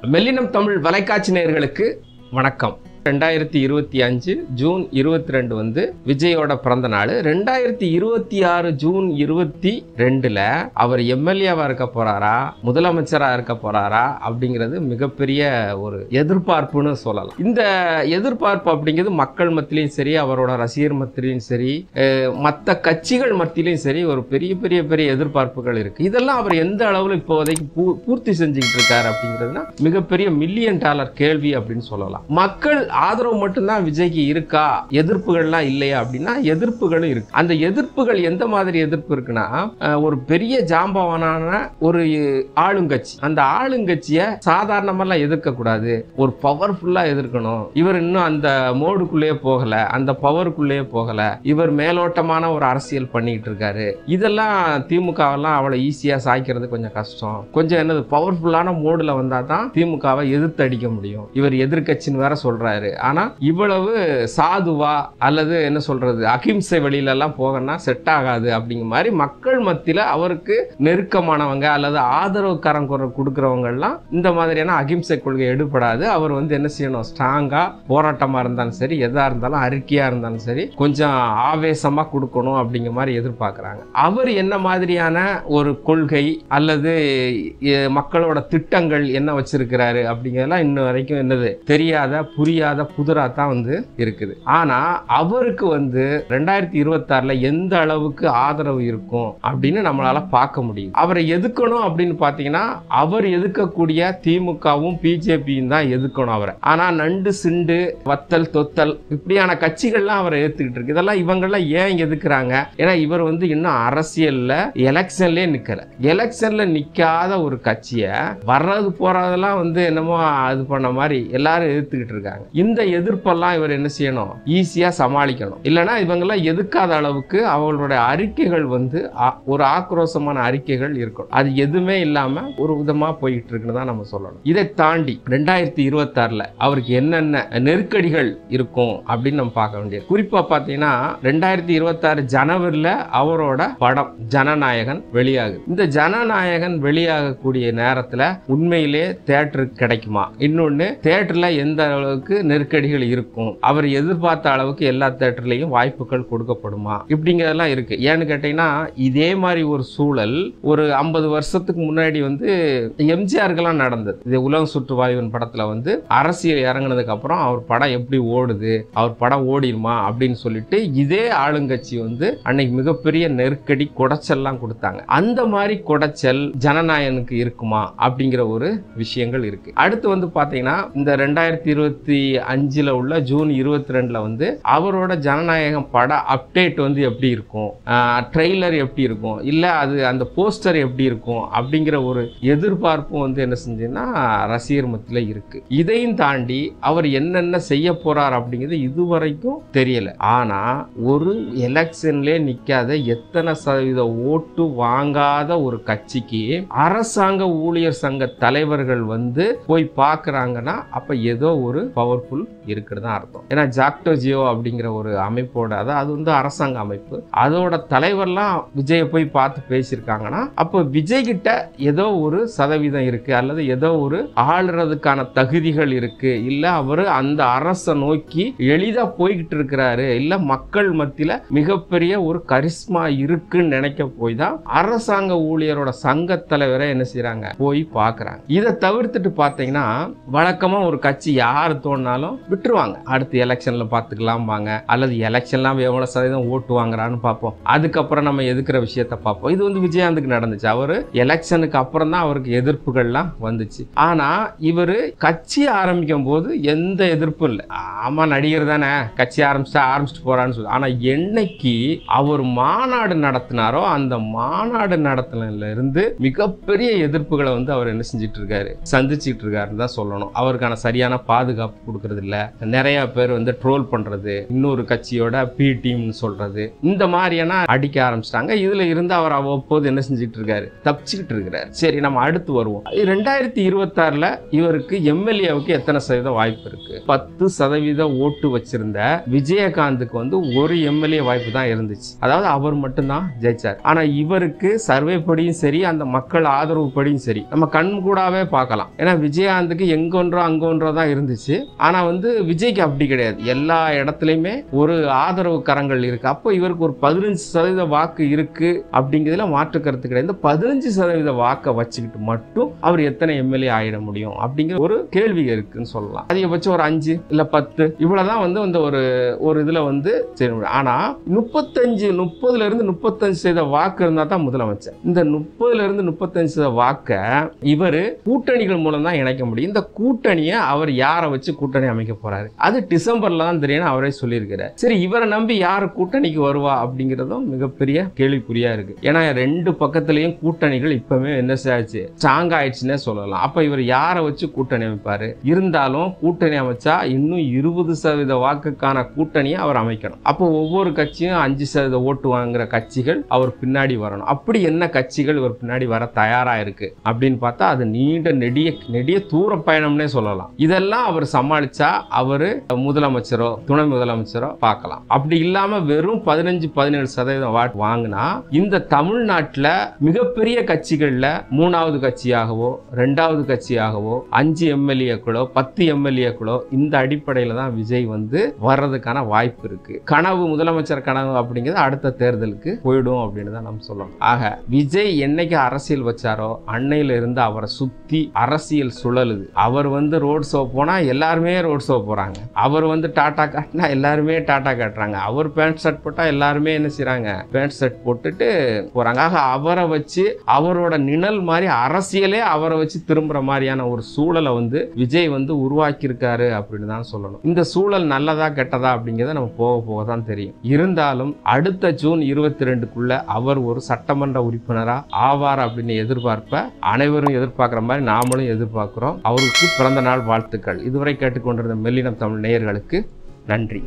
மெல்லினம் தமிழ் வலைக்காட்சி நேயர்களுக்கு வணக்கம். 2025 ஜூன் 22 வந்து விஜயோட பிறந்த நாள். 2026 ஜூன் 22ல அவர் எம்எல்ஏவா இருக்க போறாரா, முதலமைச்சரா இருக்க போறாரா அப்படிங்கிறது மிகப்பெரிய ஒரு எதிர்பார்ப்புன்னு சொல்லலாம். இந்த எதிர்பார்ப்பு அப்படிங்கிறது மக்கள் மத்தியிலையும் சரி, அவரோட ரசிகர் மத்தியிலையும் சரி, மற்ற கட்சிகள் மத்தியிலையும் சரி ஒரு பெரிய பெரிய பெரிய எதிர்பார்ப்புகள் இருக்கு. இதெல்லாம் அவர் எந்த அளவுல இப்போதைக்கு பூர்த்தி செஞ்சுக்கிட்டு இருக்காரு அப்படிங்கிறதுனா மிகப்பெரிய $1,000,000 கேள்வி அப்படின்னு சொல்லலாம். மக்கள் ஆதரவு மட்டும்தான் விஜய்க்கு இருக்கா, எதிர்ப்புகள்லாம் இல்லையா அப்படின்னா எதிர்ப்புகளும் இருக்கு. அந்த எதிர்ப்புகள் எந்த மாதிரி எதிர்ப்பு இருக்குன்னா, ஒரு பெரிய ஜாம்பவானான ஒரு ஆளுங்கட்சி, அந்த ஆளுங்கட்சியை சாதாரணமெல்லாம் எதிர்க்க கூடாது, ஒரு பவர்ஃபுல்லா எதிர்க்கணும். இவர் இன்னும் அந்த மோடுக்குள்ளேயே போகல, அந்த பவருக்குள்ளேயே போகல, இவர் மேலோட்டமான ஒரு அரசியல் பண்ணிக்கிட்டு இருக்காரு. இதெல்லாம் திமுகவெல்லாம் அவ்வளவு ஈஸியா சாய்க்கிறது கொஞ்சம் கஷ்டம். கொஞ்சம் என்னது பவர்ஃபுல்லான மோடுல வந்தா தான் திமுகவை எதிர்த்து அடிக்க முடியும். இவர் எதிர்கட்சின்னு வேற சொல்றாரு. ஆனா இவ்வளவு சாதுவா அல்லது என்ன சொல்றது அகிம்சை வழியில எல்லாம் போகனா செட் ஆகாது அப்படிங்கிற மாதிரி மக்கள் மத்தியில அவருக்கு நெருக்கமானவங்க அல்லது ஆதரவு கரம் கொடுக்கறவங்க எல்லாம் இந்த மாதிரியான அகிம்சை கொள்கை எடுபடாது. அவர் வந்து என்ன செய்யணும், ஸ்ட்ராங்கா போராட்டமா இருந்தாலும் சரி, எதா இருந்தாலும் அறிக்கையா இருந்தாலும் சரி கொஞ்சம் ஆவேசமா கொடுக்கணும் அப்படிங்கிற மாதிரி எதிர்பார்க்கிறாங்க. அவர் என்ன மாதிரியான ஒரு கொள்கை அல்லது மக்களோட திட்டங்கள் என்ன வச்சிருக்கிறாரு அப்படிங்கிறதெல்லாம் இன்னும் வரைக்கும் என்னது தெரியாத புரியாத புதுரா தான் வந்து இருக்குது. ஆனா அவருக்கு வந்து 2026ல எந்த அளவுக்கு ஆதரவு இருக்கும் அப்படின்னு நம்மளால பார்க்க முடியும். அவரை எதுக்கணும் அப்படின்னு பாத்தீங்கன்னா, அவர் எதுக்கக்கூடிய திமுகவும் பிஜேபியும் தான் எதுக்கணும் அவரை. ஆனா நண்டு சிண்டு வத்தல் தொத்தல் இப்படியான கட்சிகள்லாம் அவரை எதிர்த்துக்கிட்டு இருக்கு. இதெல்லாம் இவங்கெல்லாம் ஏன் எதுக்குறாங்க? ஏன்னா இவர் வந்து இன்னும் அரசியல்ல எலெக்ஷன்லயே நிக்கல. எலெக்ஷன்ல நிக்காத ஒரு கட்சியை வர்றது போறதெல்லாம் வந்து என்னமோ அது பண்ண மாதிரி எல்லாரும் எதிர்த்துக்கிட்டு இருக்காங்க. இந்த எதிர்ப்பெல்லாம் இவர் என்ன செய்யணும், ஈஸியா சமாளிக்கணும். இல்லைன்னா இவங்கெல்லாம் எதுக்காத அளவுக்கு அவங்களுடைய அறிக்கைகள் வந்து ஒரு ஆக்ரோஷமான அறிக்கைகள் இருக்கணும். அது எதுவுமே இல்லாம ஒரு விதமா போயிட்டு இருக்குன்னு தான் நம்ம சொல்லணும். இதை தாண்டி 2026ல அவருக்கு என்னென்ன நெருக்கடிகள் இருக்கும் அப்படின்னு நம்ம பார்க்க வேண்டியது. குறிப்பா பாத்தீங்கன்னா 2026 ஜனவரியில அவரோட படம் ஜனநாயகன் வெளியாகுது. இந்த ஜனநாயகன் வெளியாகக்கூடிய நேரத்துல உண்மையிலே தியேட்டருக்கு கிடைக்குமா, இன்னொன்னு தியேட்டர்ல எந்த அளவுக்கு நெருக்கடிகள் இருக்கும், அவர் எதிர்பார்த்த அளவுக்கு எல்லா தியேட்டர்லயும் வாய்ப்புகள் கொடுக்கப்படுமா இப்படிங்கிறதெல்லாம் இருக்கு. ஏன்னு கேட்டீங்கன்னா இதே மாதிரி ஒரு சூழல் ஒரு 50 வருஷத்துக்கு முன்னாடி வந்து எம்ஜிஆருக்கெல்லாம் நடந்தது. இது உலகம் சுற்றுவாயுவின் படத்துல வந்து அரசியல் இறங்கினதுக்கு அப்புறம் அவர் படம் எப்படி ஓடுது, அவர் படம் ஓடிடுமா அப்படின்னு சொல்லிட்டு இதே ஆளுங்கட்சி வந்து அன்னைக்கு மிகப்பெரிய நெருக்கடி குடைச்சல்லாம் கொடுத்தாங்க. அந்த மாதிரி குடைச்சல் ஜனநாயகனுக்கு இருக்குமா அப்படிங்கிற ஒரு விஷயங்கள் இருக்கு. அடுத்து வந்து பாத்தீங்கன்னா இந்த 2025ல உள்ள ஜூன் 22ல வந்து அவரோட ஜனநாயகம் பட அப்டேட் வந்து எப்படி இருக்கும், ட்ரெய்லர் எப்படி இருக்கும், இல்ல அது அந்த போஸ்டர் எப்படி இருக்கும் அப்படிங்கிற ஒரு எதிர்பார்ப்பு வந்து என்ன செஞ்சுன்னா ரசிகர் மத்தியில இருக்கு. இதையும் தாண்டி அவர் என்னென்ன செய்ய போறார் அப்படிங்கிறது இதுவரைக்கும் தெரியல. ஆனா ஒரு எலெக்ஷன்ல நிக்காத எத்தனை சதவீத ஓட்டு வாங்காத ஒரு கட்சிக்கு அரசாங்க ஊழியர் சங்க தலைவர்கள் வந்து போய் பார்க்கறாங்கன்னா அப்ப ஏதோ ஒரு பவர்ஃபுல் இருக்குன்னு தான் அர்த்தம். ஏன்னா ஜாக்டோ ஜியோ அப்படிங்கிற ஒரு அமைப்போட அது வந்து அரசாங்க அமைப்பு, அதோட தலைவர்லாம் விஜயை போய் பார்த்து பேசியிருக்காங்கன்னா அப்போ விஜய் கிட்ட ஏதோ ஒரு சதவீதம் இருக்கு அல்லது ஏதோ ஒரு ஆளுறதுக்கான தகுதிகள் இருக்கு, இல்ல அவரு அந்த அரசை நோக்கி எளிதா போய்கிட்டு இருக்கிறாரு, இல்ல மக்கள் மத்தியில மிகப்பெரிய ஒரு கரிஸ்மா இருக்குன்னு நினைக்க போய் தான் அரசாங்க ஊழியரோட சங்க தலைவரை என்ன செய்யறாங்க போய் பார்க்கறாங்க. இதை தவிர்த்துட்டு பாத்தீங்கன்னா வழக்கமா ஒரு கட்சி யாரு தோணினாலும் விட்டுருவாங்க, அடுத்து எலெக்ஷன்ல பாத்துக்கலாம் வாங்க, அல்லது எலெக்ஷன்லாம் எவ்வளவு சதவீதம் ஓட்டு வாங்குறான்னு பார்ப்போம், அதுக்கப்புறம் நம்ம எதுக்குற விஷயத்த பார்ப்போம். இது வந்து விஜயகாந்துக்கு நடந்துச்சு. அவரு எலெக்ஷனுக்கு அப்புறம் தான் அவருக்கு எதிர்ப்புகள்லாம் வந்துச்சு. ஆனா இவரு கட்சி ஆரம்பிக்கும் போது எந்த எதிர்ப்பும் இல்லை. ஆமா நடிகர் தானே, கட்சி ஆரம்பிச்சுட்டு போறான்னு சொல்லி. ஆனா என்னைக்கு அவர் மாநாடு நடத்தினாரோ அந்த மாநாடு நடத்தினதுல இருந்து மிகப்பெரிய எதிர்ப்புகளை வந்து அவர் என்ன செஞ்சிட்டு இருக்காரு, சந்திச்சுட்டு இருக்காருன்னு தான் சொல்லணும். அவருக்கான சரியான பாதுகாப்பு கொடுக்கறது இல்ல, நிறைய பேர் வந்து ட்ரோல் பண்றது, இன்னொரு கட்சியோட பி டீம்னு சொல்றது, இந்த மாதிரியான அடிக்க ஆரம்பிச்சிட்டாங்க. இதுல இருந்து அவர் அவ்வப்போது என்ன செஞ்சுட்டு இருக்காரு, தப்பிச்சுக்கிட்டு இருக்கிறார். சரி, நம்ம அடுத்து வருவோம். 2026ல இவருக்கு எம்எல்ஏவுக்கு எத்தனை சதவீத வாய்ப்பு இருக்கு? 10% ஓட்டு வச்சிருந்த விஜயகாந்துக்கு வந்து ஒரு எம்எல்ஏ வாய்ப்பு தான் இருந்துச்சு. அதாவது அவர் மட்டும்தான் ஜெயிச்சார். ஆனா இவருக்கு சர்வே படியும் சரி, அந்த மக்கள் ஆதரவு படியும் சரி, நம்ம கண் கூடாவே பார்க்கலாம். ஏன்னா விஜயகாந்துக்கு எங்கொன்றோ அங்கொன்றோ தான் இருந்துச்சு. ஆனா வந்து விஜய்க்கு அப்படி கிடையாது. எல்லா இடத்துலயுமே ஒரு ஆதரவு கரங்கள் இருக்கு. அப்போ இவருக்கு ஒரு 15% வாக்கு இருக்கு அப்படிங்கிறதுல மாற்று கருத்து கிடையாது. இந்த 15% வாக்கை வச்சுக்கிட்டு மட்டும் அவர் எத்தனை எம்எல்ஏ ஆயிட முடியும் அப்படிங்கிற ஒரு கேள்வி இருக்குன்னு சொல்லலாம். அதிகபட்சம் ஒரு 5 இல்ல 10 இவ்வளவுதான் வந்து இந்த ஒரு இதுல வந்து சரி. ஆனா 30ல இருந்து 35% வாக்கு இருந்தா தான் முதலமைச்சர். இந்த 30ல இருந்து 35% வாக்க இவர் கூட்டணிகள் மூலம் தான் இணைக்க முடியும். இந்த கூட்டணியை அவர் யாரை வச்சு கூட்டணி அமைக்க போறாரு, அது டிசம்பர்ல தான் தெரியும் அவரே சொல்லியிருக்கிறார். சரி, இவரை நம்பி யாரு கூட்டணிக்கு வருவா அப்படிங்கிறதும் மிகப்பெரிய கேள்விக்குறியா இருக்கு. ஏன்னா 2 பக்கத்திலையும் கூட்டணிகள் இப்பவே என்ன ஆச்சு, ஸ்ட்ராங் ஆயிடுச்சுன்னே சொல்லலாம். அப்ப இவர் யாரை வச்சு கூட்டணி அமைப்பாரு? இருந்தாலும் கூட்டணி அமைச்சா இன்னும் 20% வாக்குக்கான கூட்டணியை அவர் அமைக்கணும். அப்போ ஒவ்வொரு கட்சியும் 5% ஓட்டு வாங்குற கட்சிகள் அவர் பின்னாடி வரணும். அப்படி என்ன கட்சிகள் இவர் பின்னாடி வர தயாரா இருக்கு அப்படின்னு பார்த்தா அது நீண்ட நெடிய தூர பயணம்னே சொல்லலாம். இதெல்லாம் அவர் சமாளிச்சா அவரு முதலமைச்சரோ துணை முதலமைச்சரோ பார்க்கலாம். அப்படி இல்லாம வெறும் 15-17% வாக்கு வாங்கினா இந்த தமிழ்நாட்டில் மிகப்பெரிய கட்சிகள்ல 3வது கட்சியாகவோ 2வது கட்சியாகவோ 5 எம்எல்ஏக்களோ 10 எம்எல்ஏக்களோ இந்த அடிப்படையில தான் விஜய் வந்து வர்றதுக்கான வாய்ப்பு இருக்கு. கனவு, முதலமைச்சர் கனவு அப்படிங்கிறது அடுத்த தேர்தலுக்கு போயிடும் அப்படின்னு தான் நம்ம சொல்லணும். ஆக விஜய் என்னைக்கு அரசியல் வச்சாரோ அன்னையில இருந்து அவரை சுத்தி அரசியல் சுழலுது. அவர் வந்து ரோட் ஷோ போனா எல்லாருமே ரோட் ஷோ போறாங்க. அவர் வந்து டாடா காட்டினா எல்லாருமே டாடா காட்டுறாங்க. அவர் பேண்ட் ஷர்ட் போட்டா எல்லாருமே என்ன செய்யறாங்க, பேண்ட் ஷர்ட் போட்டுட்டு போறாங்க. ஆக அவரை வச்சு அவரோட நிழல் மாதிரி அரசியலே அவரை வச்சு திரும்புற மாதிரியான ஒரு சூழலை வந்து விஜய் வந்து உருவாக்கி இருக்காரு அப்படின்னு தான் சொல்லணும். இந்த சூழல் நல்லதா கெட்டதா அப்படிங்கிறத நம்ம போக போக தான் தெரியும். இருந்தாலும் அடுத்த ஜூன் 22க்குள்ள அவர் ஒரு சட்டமன்ற உறுப்பினரா ஆவார் அப்படின்னு எதிர்பார்ப்ப அனைவரும் எதிர்பார்க்கிற மாதிரி நாமளும் எதிர்பார்க்கிறோம். அவருக்கு பிறந்த நாள் வாழ்த்துக்கள். இதுவரை கேட்டுக்கொண்டிருந்த மெல்லினம் தமிழ் நேயர்களுக்கு நன்றி.